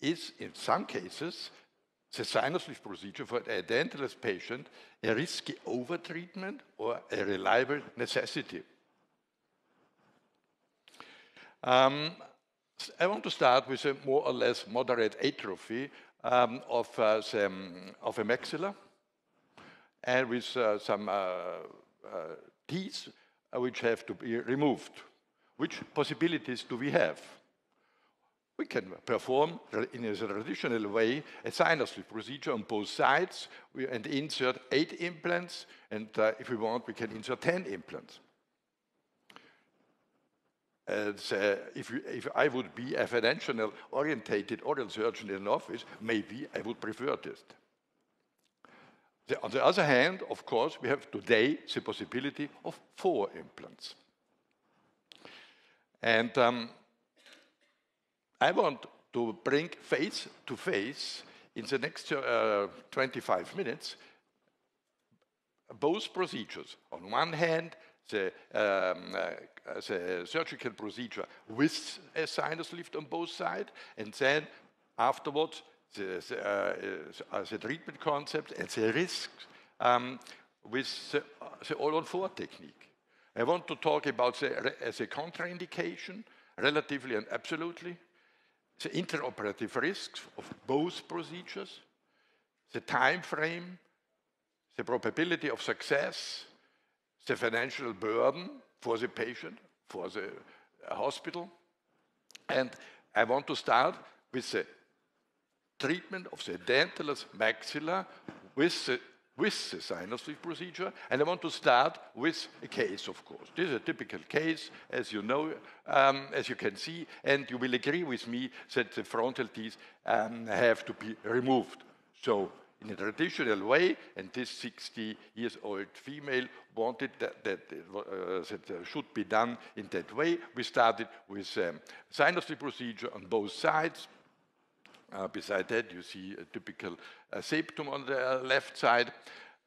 is, in some cases, the sinus lift procedure for an edentulous patient a risky overtreatment or a reliable necessity? I want to start with a more or less moderate atrophy of a maxilla, and with some teeth which have to be removed. Which possibilities do we have? We can perform in a traditional way a sinus lift procedure on both sides and insert 8 implants, and if we want, we can insert 10 implants. If I would be a financial-orientated oral surgeon in an office, maybe I would prefer this. On the other hand, of course, we have today the possibility of 4 implants. And I want to bring face to face in the next 25 minutes both procedures. On one hand, the surgical procedure with a sinus lift on both sides, and then afterwards the treatment concept and the risks with the all-on-4 technique. I want to talk about the contraindication, relatively and absolutely, the interoperative risks of both procedures, the time frame, the probability of success, the financial burden for the patient, for the hospital. And I want to start with the treatment of the edentulous maxilla with the sinus lift procedure, and I want to start with a case, of course. This is a typical case, as you know, as you can see, and you will agree with me that the frontal teeth have to be removed. So, in a traditional way, and this 60-year-old female wanted that should be done in that way. We started with sinus lift procedure on both sides. Beside that, you see a typical septum on the left side.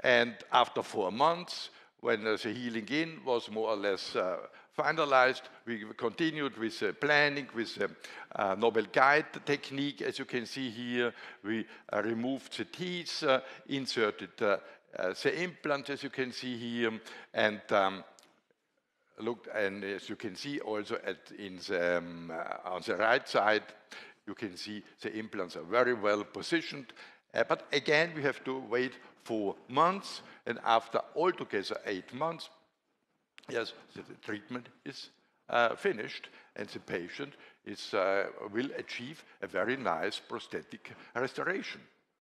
And after 4 months, when the healing in was more or less finalized, we continued with planning, with the Nobel Guide technique. As you can see here, we removed the teeth, inserted the implant, as you can see here, and looked. And as you can see also on the right side, you can see the implants are very well positioned. But again, we have to wait 4 months, and after altogether 8 months, yes, the treatment is finished, and the patient will achieve a very nice prosthetic restoration.